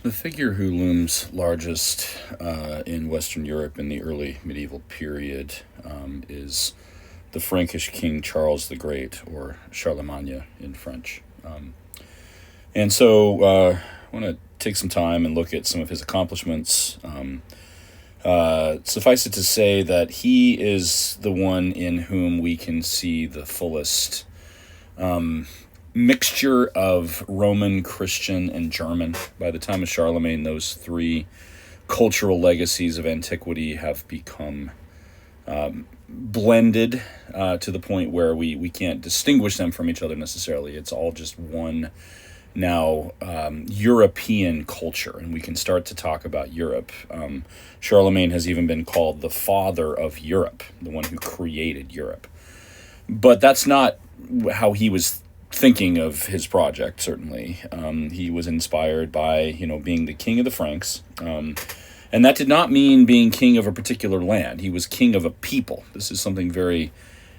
The figure who looms largest in Western Europe in the early medieval period is the Frankish king Charles the Great, or Charlemagne in French. And so I want to take some time and look at some of his accomplishments. Suffice it to say that he is the one in whom we can see the fullest mixture of Roman, Christian, and German. By the time of Charlemagne, those three cultural legacies of antiquity have become blended to the point where we can't distinguish them from each other necessarily. It's all just one now European culture, and we can start to talk about Europe. Charlemagne has even been called the father of Europe, the one who created Europe. But that's not how he was thinking of his project, certainly. He was inspired by, being the king of the Franks. And that did not mean being king of a particular land. He was king of a people. This is something very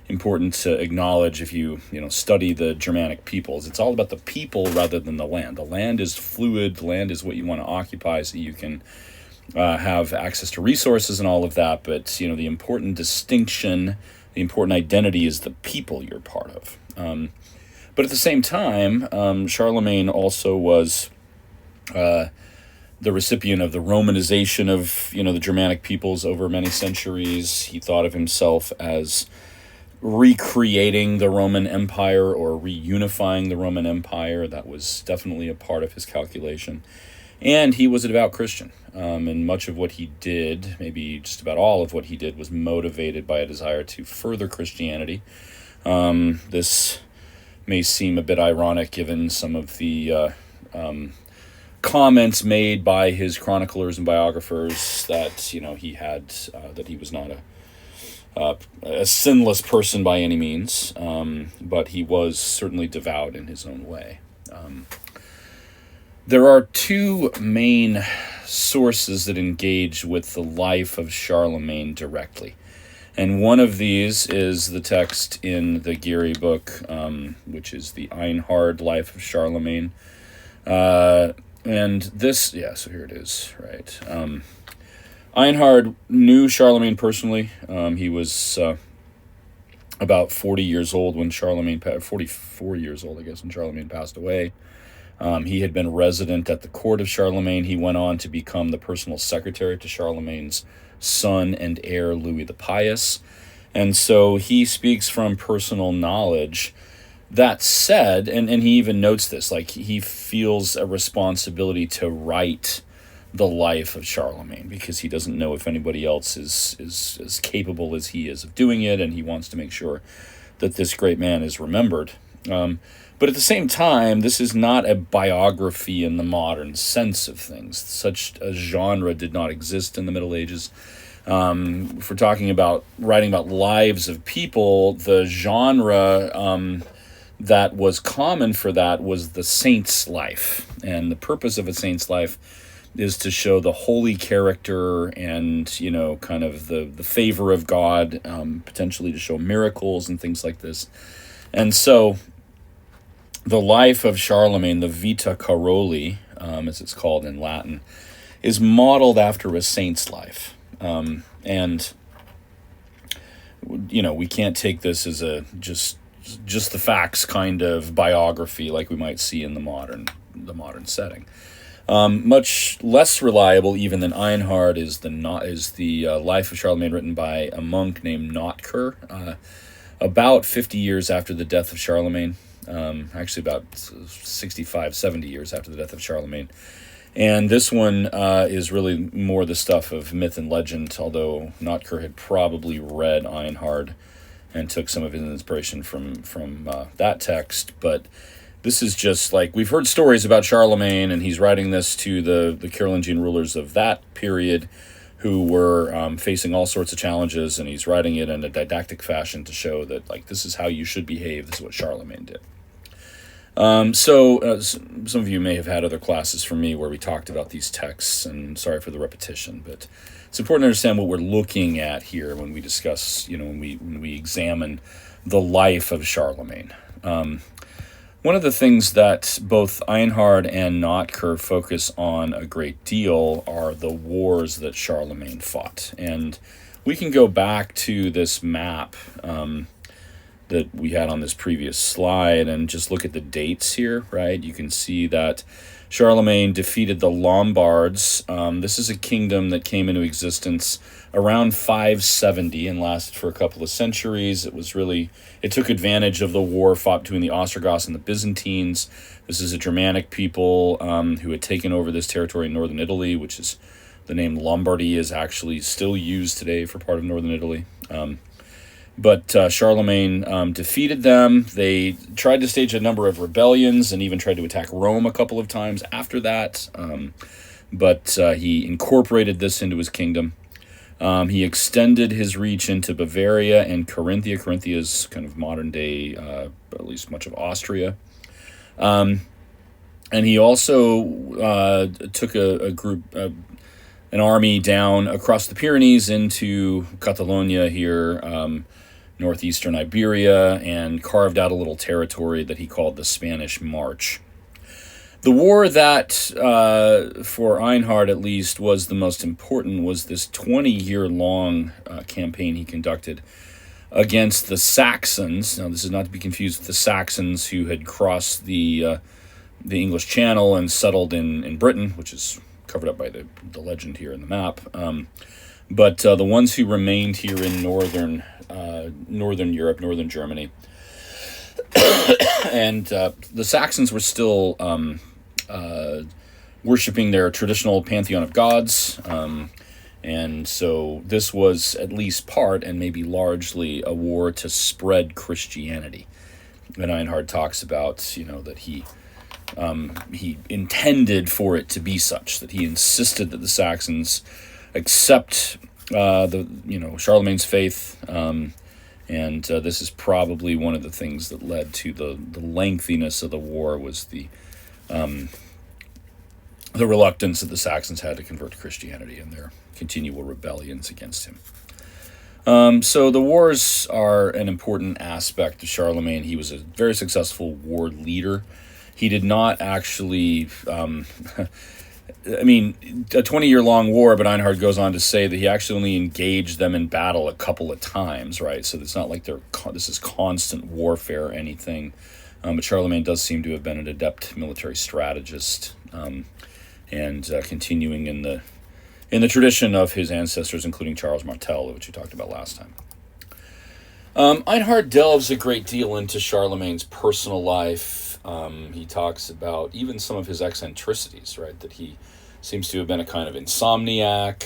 important to acknowledge if you study the Germanic peoples. It's all about the people rather than the land. The land is fluid. The land is what you want to occupy so you can have access to resources and all of that. But the important distinction, the important identity is the people you're part of. But at the same time, Charlemagne also was the recipient of the Romanization of the Germanic peoples over many centuries. He thought of himself as recreating the Roman Empire or reunifying the Roman Empire. That was definitely a part of his calculation. And he was a devout Christian. And much of what he did, maybe just about all of what he did, was motivated by a desire to further Christianity. This may seem a bit ironic given some of the comments made by his chroniclers and biographers that he had that he was not a sinless person by any means, but he was certainly devout in his own way. There are two main sources that engage with the life of Charlemagne directly. And one of these is the text in the Geary book, which is the Einhard Life of Charlemagne. And this, so here it is, right. Einhard knew Charlemagne personally. He was about 40 years old when 44 years old, I guess, when Charlemagne passed away. He had been resident at the court of Charlemagne. He went on to become the personal secretary to Charlemagne's son and heir, Louis the Pious. And so he speaks from personal knowledge. That said, and he even notes this, like he feels a responsibility to write the life of Charlemagne because he doesn't know if anybody else is as capable as he is of doing it, and he wants to make sure that this great man is remembered. But at the same time, this is not a biography in the modern sense of things. Such a genre did not exist in the Middle Ages. If we're talking about writing about lives of people, the genre that was common for that was the saint's life. And the purpose of a saint's life is to show the holy character and, kind of the favor of God, potentially to show miracles and things like this. And so the life of Charlemagne, the Vita Caroli, as it's called in Latin, is modeled after a saint's life. And we can't take this as a just the facts kind of biography like we might see in the modern setting. Much less reliable even than Einhard is the life of Charlemagne, written by a monk named Notker, about 50 years after the death of Charlemagne. Actually about 65, 70 years after the death of Charlemagne. And this one is really more the stuff of myth and legend, although Notker had probably read Einhard and took some of his inspiration from that text. But this is just like, we've heard stories about Charlemagne, and he's writing this to the Carolingian rulers of that period who were facing all sorts of challenges, and he's writing it in a didactic fashion to show that, like, this is how you should behave, this is what Charlemagne did. Some of you may have had other classes from me where we talked about these texts, and sorry for the repetition, but it's important to understand what we're looking at here when we discuss, when we examine the life of Charlemagne. One of the things that both Einhard and Notker focus on a great deal are the wars that Charlemagne fought. And we can go back to this map that we had on this previous slide and just look at the dates here, right? You can see that Charlemagne defeated the Lombards. This is a kingdom that came into existence around 570 and lasted for a couple of centuries. It took advantage of the war fought between the Ostrogoths and the Byzantines. This is a Germanic people who had taken over this territory in northern Italy, which is the name Lombardy is actually still used today for part of northern Italy. But Charlemagne defeated them. They tried to stage a number of rebellions and even tried to attack Rome a couple of times after that. But he incorporated this into his kingdom. He extended his reach into Bavaria and Carinthia. Carinthia is kind of modern day, at least much of Austria. And he also took an army down across the Pyrenees into Catalonia here, northeastern Iberia, and carved out a little territory that he called the Spanish March. The war that, for Einhard at least, was the most important was this 20-year-long campaign he conducted against the Saxons. Now, this is not to be confused with the Saxons who had crossed the English Channel and settled in Britain, which is covered up by the legend here in the map. But the ones who remained here in northern Europe, northern Germany. And the Saxons were still worshipping their traditional pantheon of gods. And so this was at least part, and maybe largely, a war to spread Christianity. And Einhard talks about, that he intended for it to be such, that he insisted that the Saxons accept Charlemagne's faith, and this is probably one of the things that led to the lengthiness of the war, was the reluctance that the Saxons had to convert to Christianity and their continual rebellions against him. So the wars are an important aspect of Charlemagne. He was a very successful war leader. He did not actually, a 20-year-long war, but Einhard goes on to say that he actually only engaged them in battle a couple of times, right? So it's not like this is constant warfare or anything. But Charlemagne does seem to have been an adept military strategist, and continuing in the tradition of his ancestors, including Charles Martel, which we talked about last time. Einhard delves a great deal into Charlemagne's personal life. He talks about even some of his eccentricities, right? That he seems to have been a kind of insomniac.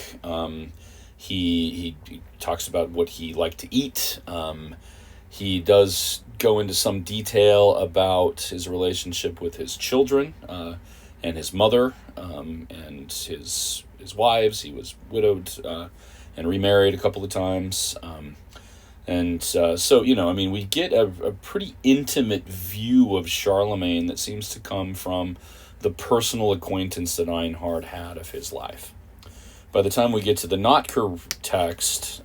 He talks about what he liked to eat. He does go into some detail about his relationship with his children and his mother and his wives. He was widowed and remarried a couple of times. We get a pretty intimate view of Charlemagne that seems to come from the personal acquaintance that Einhard had of his life. By the time we get to the Notker text,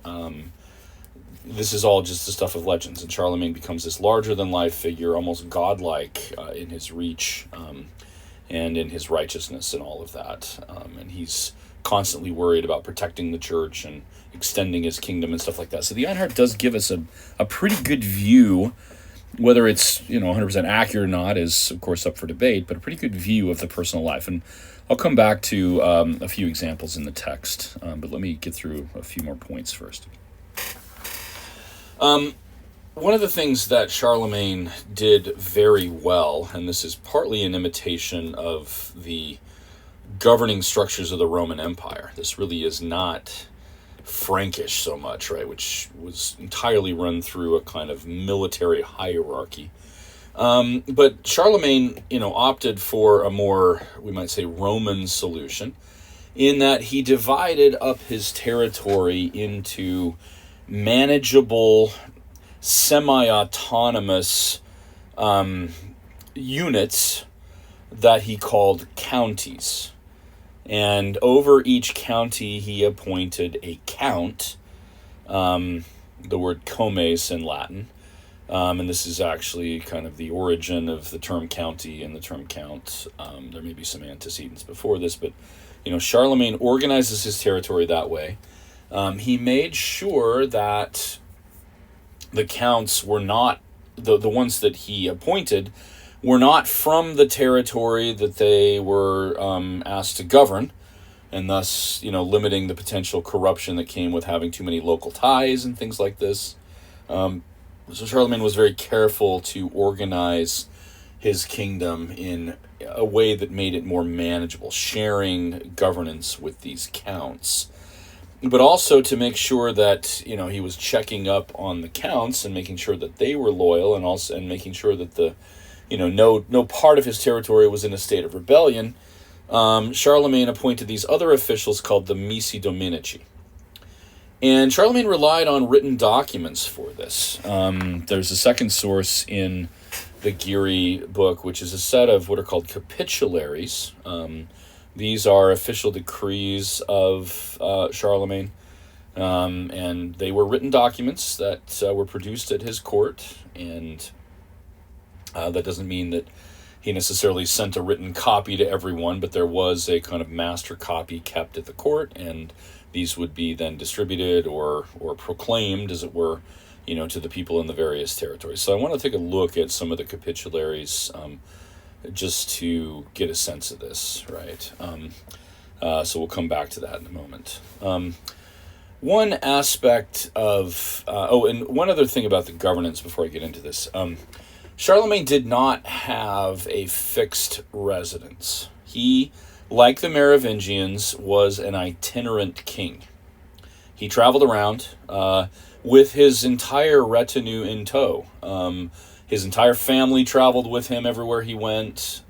this is all just the stuff of legends, and Charlemagne becomes this larger-than-life figure, almost godlike in his reach and in his righteousness and all of that. And he's constantly worried about protecting the church and extending his kingdom and stuff like that. So the Einhard does give us a pretty good view. Whether it's 100% accurate or not is, of course, up for debate, but a pretty good view of the personal life. And I'll come back to a few examples in the text, but let me get through a few more points first. One of the things that Charlemagne did very well, and this is partly an imitation of the governing structures of the Roman Empire. This really is not Frankish so much, right, which was entirely run through a kind of military hierarchy. But Charlemagne, opted for a more, we might say, Roman solution, in that he divided up his territory into manageable, semi-autonomous units that he called counties. And over each county, he appointed a count, the word comes in Latin, And this is actually kind of the origin of the term county and the term count. There may be some antecedents before this, but Charlemagne organizes his territory that way. He made sure that the counts were not the ones that he appointed were not from the territory that they were asked to govern, and thus limiting the potential corruption that came with having too many local ties and things like this. So Charlemagne was very careful to organize his kingdom in a way that made it more manageable, sharing governance with these counts, but also to make sure that he was checking up on the counts and making sure that they were loyal, and making sure that the no part of his territory was in a state of rebellion. Charlemagne appointed these other officials called the Missi Dominici. And Charlemagne relied on written documents for this. There's a second source in the Geary book, which is a set of what are called capitularies. These are official decrees of Charlemagne, and they were written documents that were produced at his court, and that doesn't mean that he necessarily sent a written copy to everyone, but there was a kind of master copy kept at the court, and these would be then distributed or proclaimed, as it were, to the people in the various territories. So I want to take a look at some of the capitularies just to get a sense of this, right? So we'll come back to that in a moment. One aspect of... and one other thing about the governance before I get into this. Charlemagne did not have a fixed residence. He, like the Merovingians, was an itinerant king. He traveled around with his entire retinue in tow. His entire family traveled with him everywhere he went.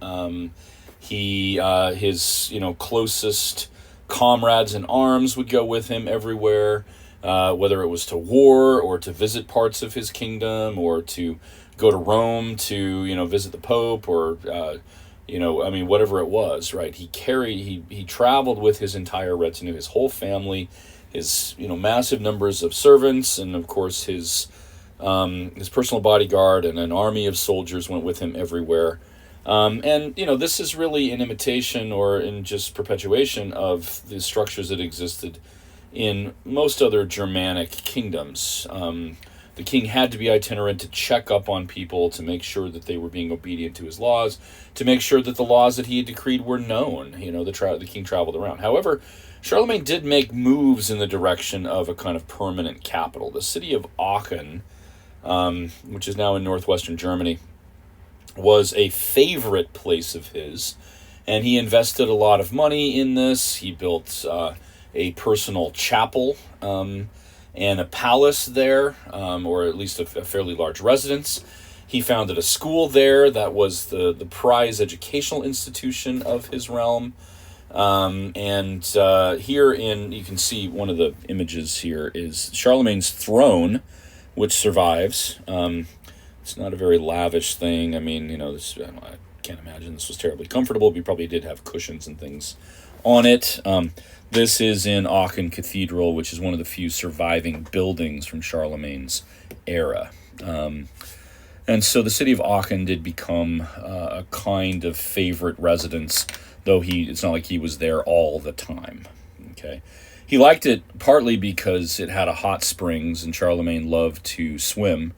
His closest comrades in arms would go with him everywhere, whether it was to war or to visit parts of his kingdom or to go to Rome to visit the Pope or whatever it was, right? He traveled with his entire retinue, his whole family, his massive numbers of servants, and of course his personal bodyguard and an army of soldiers went with him everywhere. This is really an imitation or in just perpetuation of the structures that existed in most other Germanic kingdoms. The king had to be itinerant to check up on people, to make sure that they were being obedient to his laws, to make sure that the laws that he had decreed were known. The king traveled around. However, Charlemagne did make moves in the direction of a kind of permanent capital. The city of Aachen, which is now in northwestern Germany, was a favorite place of his, and he invested a lot of money in this. He built a personal chapel and a palace there, or at least a fairly large residence. He founded a school there that was the prize educational institution of his realm. Here you can see one of the images here is Charlemagne's throne, which survives. It's not a very lavish thing. I can't imagine this was terribly comfortable. He probably did have cushions and things on it. This is in Aachen Cathedral, which is one of the few surviving buildings from Charlemagne's era. And so the city of Aachen did become a kind of favorite residence, though it's not like he was there all the time. Okay, he liked it partly because it had a hot springs, and Charlemagne loved to swim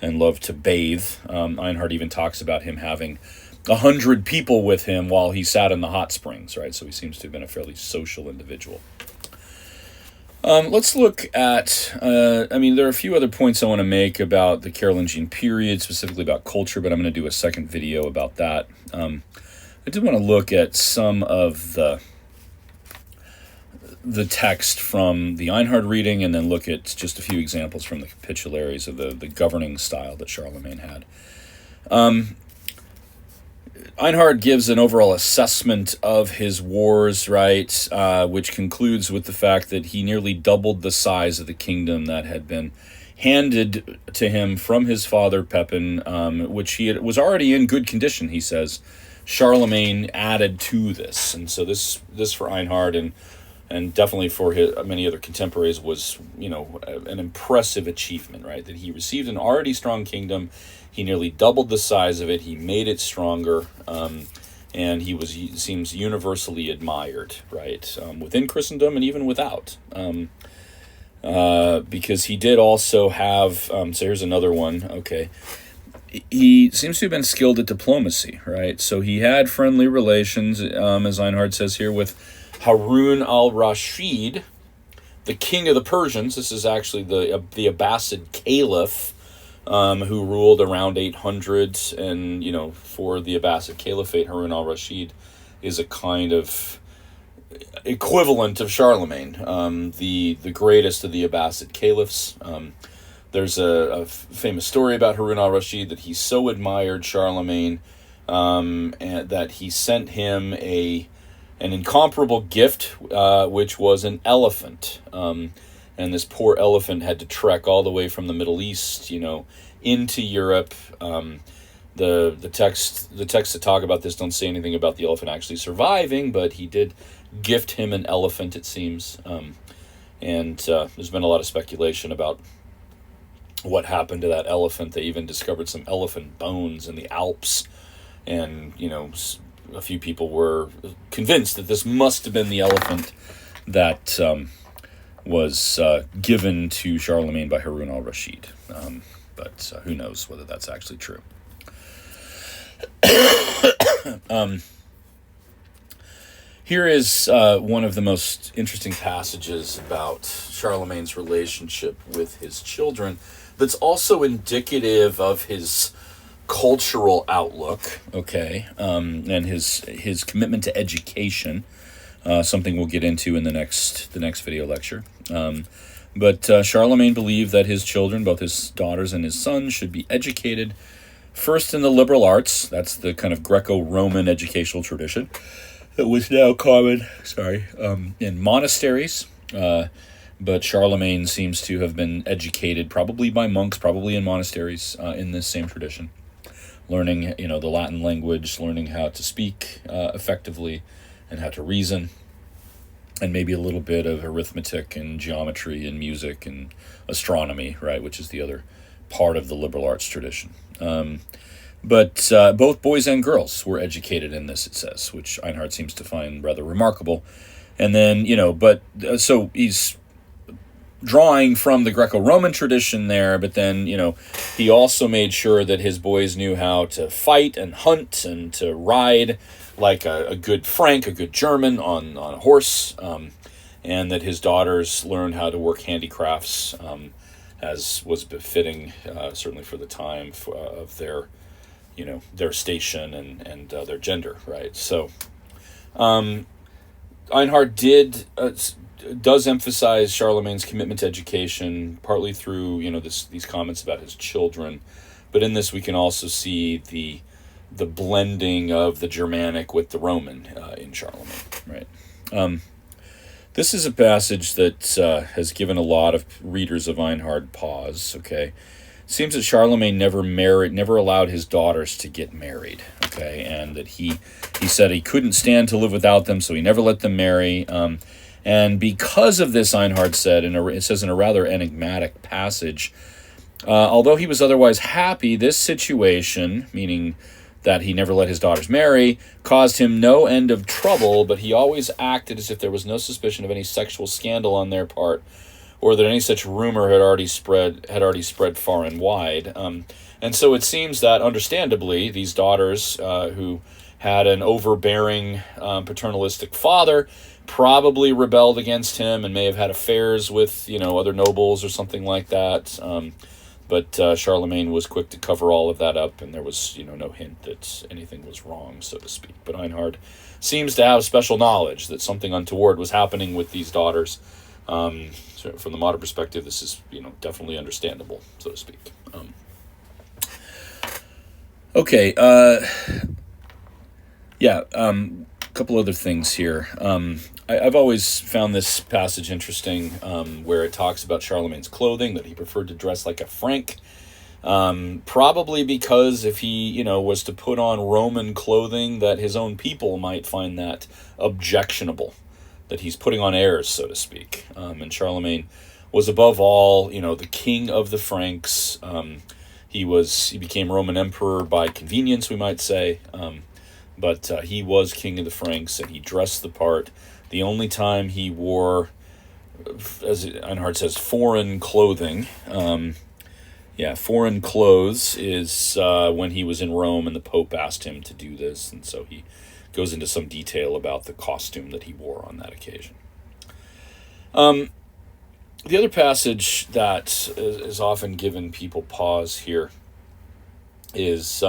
and loved to bathe. Einhard even talks about him having 100 people with him while he sat in the hot springs, right? So he seems to have been a fairly social individual. Let's look at, there are a few other points I want to make about the Carolingian period, specifically about culture, but I'm going to do a second video about that. I did want to look at some of the text from the Einhard reading, and then look at just a few examples from the capitularies of the governing style that Charlemagne had. Einhard gives an overall assessment of his wars, right, which concludes with the fact that he nearly doubled the size of the kingdom that had been handed to him from his father Pepin, which was already in good condition, he says. Charlemagne added to this, and so this for Einhard, and and definitely for many other contemporaries was, an impressive achievement, right? That he received an already strong kingdom, he nearly doubled the size of it, he made it stronger, and he seems universally admired, right, within Christendom and even without, because he did also have. So here's another one. Okay, he seems to have been skilled at diplomacy, right? So he had friendly relations, as Einhard says here, with Harun al-Rashid, the king of the Persians. This is actually the Abbasid caliph, who ruled around 800, and for the Abbasid Caliphate, Harun al-Rashid is a kind of equivalent of Charlemagne, the greatest of the Abbasid caliphs. There's a famous story about Harun al-Rashid that he so admired Charlemagne, and that he sent him an incomparable gift, which was an elephant. And this poor elephant had to trek all the way from the Middle East, into Europe. The texts that talk about this don't say anything about the elephant actually surviving, but he did gift him an elephant, it seems. And there's been a lot of speculation about what happened to that elephant. They even discovered some elephant bones in the Alps, and a few people were convinced that this must have been the elephant that was given to Charlemagne by Harun al-Rashid. But who knows whether that's actually true. Here is one of the most interesting passages about Charlemagne's relationship with his children that's also indicative of his cultural outlook, okay, and his commitment to education, something we'll get into in the next video lecture. But Charlemagne believed that his children, both his daughters and his sons, should be educated first in the liberal arts. That's the kind of Greco-Roman educational tradition that was now common, in monasteries. But Charlemagne seems to have been educated probably by monks, probably in monasteries, in this same tradition, learning, the Latin language, learning how to speak effectively and how to reason, and maybe a little bit of arithmetic and geometry and music and astronomy, right, which is the other part of the liberal arts tradition. But both boys and girls were educated in this, it says, which Einhard seems to find rather remarkable. And then, so he's drawing from the Greco-Roman tradition there, but then, he also made sure that his boys knew how to fight and hunt and to ride like a good Frank, a good German on a horse, and that his daughters learned how to work handicrafts, as was befitting, certainly for the time of their station and their gender, right? So, Einhard does emphasize Charlemagne's commitment to education, partly through these comments about his children, but in this we can also see the blending of the Germanic with the Roman in Charlemagne, right? This is a passage that has given a lot of readers of Einhard pause. Okay, it seems that Charlemagne never allowed his daughters to get married. Okay, and that he said he couldn't stand to live without them, so he never let them marry. And because of this, Einhard said, it says in a rather enigmatic passage, although he was otherwise happy, this situation, meaning that he never let his daughters marry, caused him no end of trouble, but he always acted as if there was no suspicion of any sexual scandal on their part, or that any such rumor had already spread far and wide. And so it seems that, understandably, these daughters, who had an overbearing, paternalistic father, probably rebelled against him and may have had affairs with, other nobles or something like that. But Charlemagne was quick to cover all of that up, and there was, no hint that anything was wrong, so to speak. But Einhard seems to have special knowledge that something untoward was happening with these daughters. So from the modern perspective, this is, definitely understandable, so to speak. Okay. Couple other things here. I've always found this passage interesting, where it talks about Charlemagne's clothing, that he preferred to dress like a Frank, probably because if he, was to put on Roman clothing, that his own people might find that objectionable. that he's putting on airs, so to speak. And Charlemagne was above all, the king of the Franks. He became Roman emperor by convenience, we might say. But he was king of the Franks, and he dressed the part. The only time he wore, as Einhard says, foreign clothing, foreign clothes, is when he was in Rome and the Pope asked him to do this. And so he goes into some detail about the costume that he wore on that occasion. The other passage that is often given people pause here is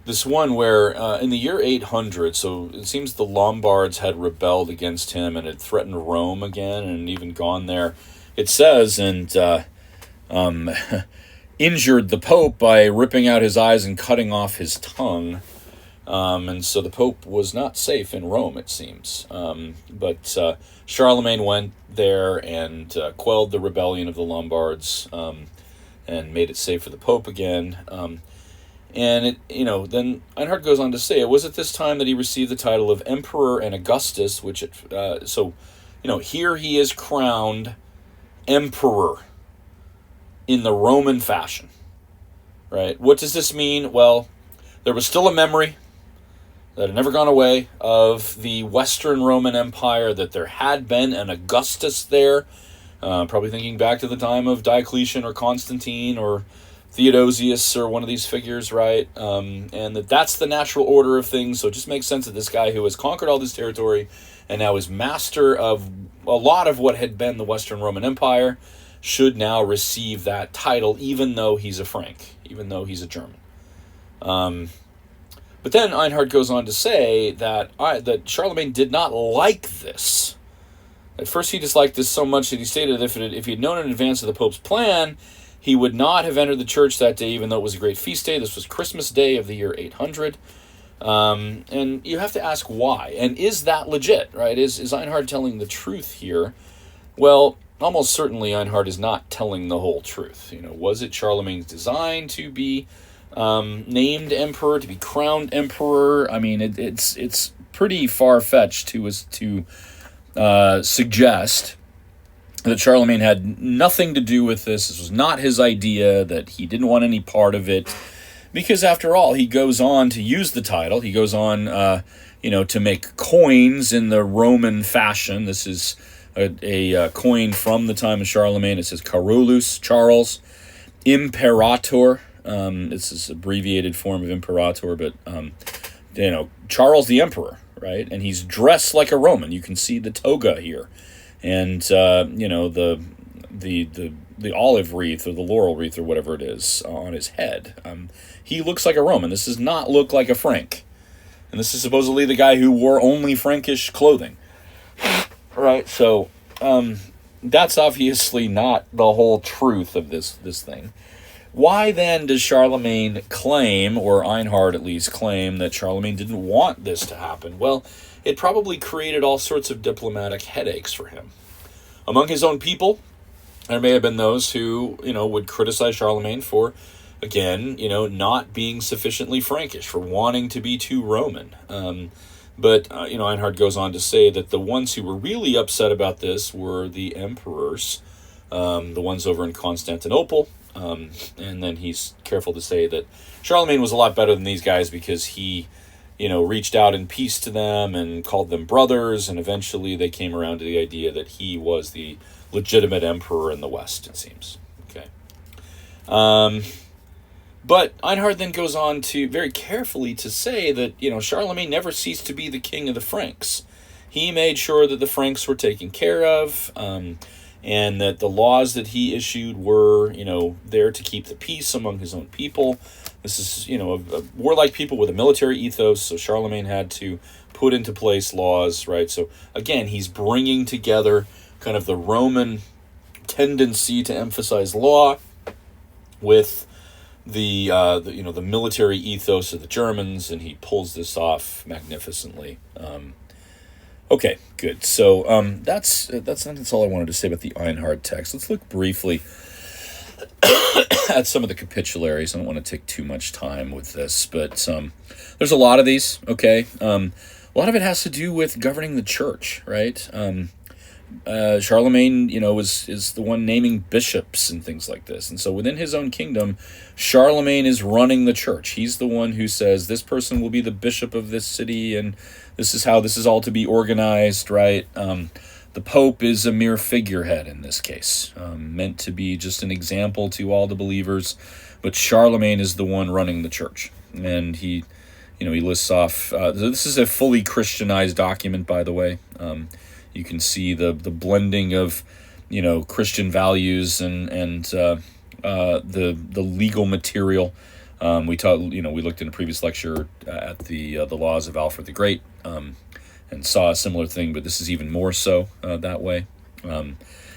this one where in the year 800, so it seems the Lombards had rebelled against him and had threatened Rome again and even gone there. It says, and injured the Pope by ripping out his eyes and cutting off his tongue. And so the Pope was not safe in Rome, it seems. But Charlemagne went there and quelled the rebellion of the Lombards and made it safe for the Pope again. And then Einhard goes on to say, it was at this time that he received the title of Emperor and Augustus, here he is crowned Emperor in the Roman fashion, right? What does this mean? Well, there was still a memory that had never gone away of the Western Roman Empire, that there had been an Augustus there, probably thinking back to the time of Diocletian or Constantine or Theodosius or one of these figures, right? And that's the natural order of things, so it just makes sense that this guy who has conquered all this territory and now is master of a lot of what had been the Western Roman Empire should now receive that title, even though he's a Frank, even though he's a German. But then Einhard goes on to say that Charlemagne did not like this. At first he disliked this so much that he stated that if he had known in advance of the Pope's plan, he would not have entered the church that day, even though it was a great feast day. This was Christmas Day of the year 800. And you have to ask why. And is that legit, right? Is Einhard telling the truth here? Well, almost certainly Einhard is not telling the whole truth. Was it Charlemagne's design to be named emperor, to be crowned emperor? I mean, it's pretty far-fetched to suggest that Charlemagne had nothing to do with this. This was not his idea, that he didn't want any part of it. Because after all, he goes on to use the title. He goes on, to make coins in the Roman fashion. This is a coin from the time of Charlemagne. It says Carolus, Charles, Imperator. This is abbreviated form of Imperator, but Charles the Emperor, right? And he's dressed like a Roman. You can see the toga here, and the olive wreath or the laurel wreath or whatever it is on his head. He looks like a Roman. This does not look like a Frank, and this is supposedly the guy who wore only Frankish clothing, right? So that's obviously not the whole truth of this thing. Why then does Charlemagne claim, or Einhard at least claim, that Charlemagne didn't want this to happen? Well, it probably created all sorts of diplomatic headaches for him. Among his own people, there may have been those who, would criticize Charlemagne for, again, not being sufficiently Frankish, for wanting to be too Roman. But Einhard goes on to say that the ones who were really upset about this were the emperors, the ones over in Constantinople. And then he's careful to say that Charlemagne was a lot better than these guys because he, reached out in peace to them and called them brothers, and eventually they came around to the idea that he was the legitimate emperor in the West, it seems. Okay. But Einhard then goes on to very carefully to say that, Charlemagne never ceased to be the king of the Franks. He made sure that the Franks were taken care of, and that the laws that he issued were, there to keep the peace among his own people. This is, a warlike people with a military ethos, so Charlemagne had to put into place laws, right? So, again, he's bringing together kind of the Roman tendency to emphasize law with the military ethos of the Germans, and he pulls this off magnificently. Okay, good. So that's all I wanted to say about the Einhard text. Let's look briefly at some of the capitularies. I don't want to take too much time with this, but there's a lot of these, okay? A lot of it has to do with governing the church, right? Charlemagne, is the one naming bishops and things like this. And so within his own kingdom, Charlemagne is running the church. He's the one who says this person will be the bishop of this city, and this is how this is all to be organized, right? The Pope is a mere figurehead in this case, meant to be just an example to all the believers. But Charlemagne is the one running the church, and he lists off. This is a fully Christianized document, by the way. You can see the blending of, Christian values and the legal material. We looked in a previous lecture at the laws of Alfred the Great, and saw a similar thing, but this is even more so that way.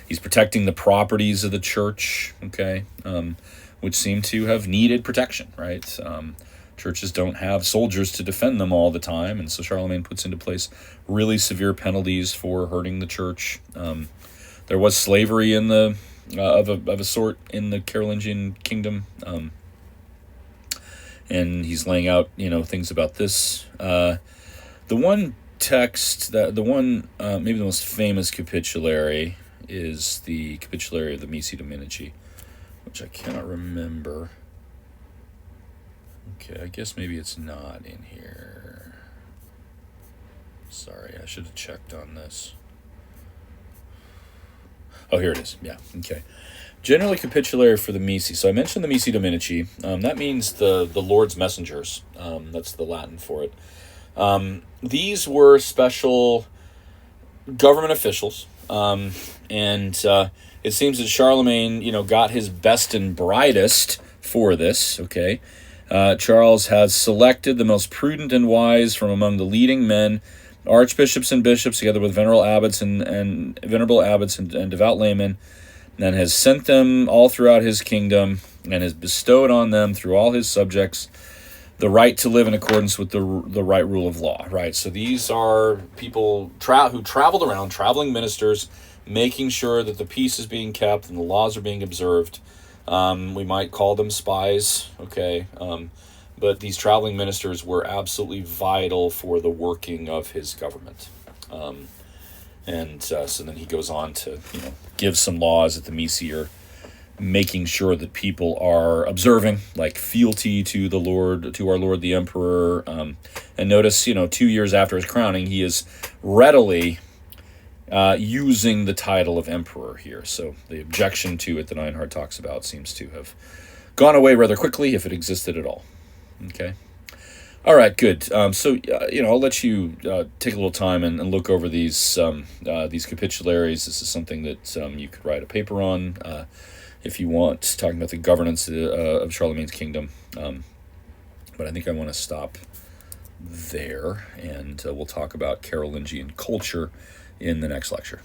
He's protecting the properties of the church, okay, which seem to have needed protection, right? Churches don't have soldiers to defend them all the time, and so Charlemagne puts into place really severe penalties for hurting the church. There was slavery in the of a sort in the Carolingian kingdom, and he's laying out things about this. The one text maybe the most famous capitulary is the Capitulary of the Missi Dominici, which I cannot remember. Okay, I guess maybe it's not in here. Sorry, I should have checked on this. Oh, here it is. Yeah, okay. Generally capitulary for the Missi. So I mentioned the Missi Dominici. That means the Lord's messengers. That's the Latin for it. These were special government officials. And it seems that Charlemagne, got his best and brightest for this, okay? Charles has selected the most prudent and wise from among the leading men, archbishops and bishops, together with venerable abbots and devout laymen, and has sent them all throughout his kingdom, and has bestowed on them through all his subjects the right to live in accordance with the right rule of law. Right. So these are people who traveled around, traveling ministers, making sure that the peace is being kept and the laws are being observed. We might call them spies, okay? But these traveling ministers were absolutely vital for the working of his government. So then he goes on to, give some laws that the Missi are making sure that people are observing, like fealty to the Lord, to our Lord the Emperor. And notice, 2 years after his crowning, he is readily using the title of emperor here. So the objection to it that Einhard talks about seems to have gone away rather quickly, if it existed at all. Okay. All right, good. So I'll let you take a little time and look over these capitularies. This is something that you could write a paper on if you want, talking about the governance of Charlemagne's kingdom. But I think I want to stop there, and we'll talk about Carolingian culture in the next lecture.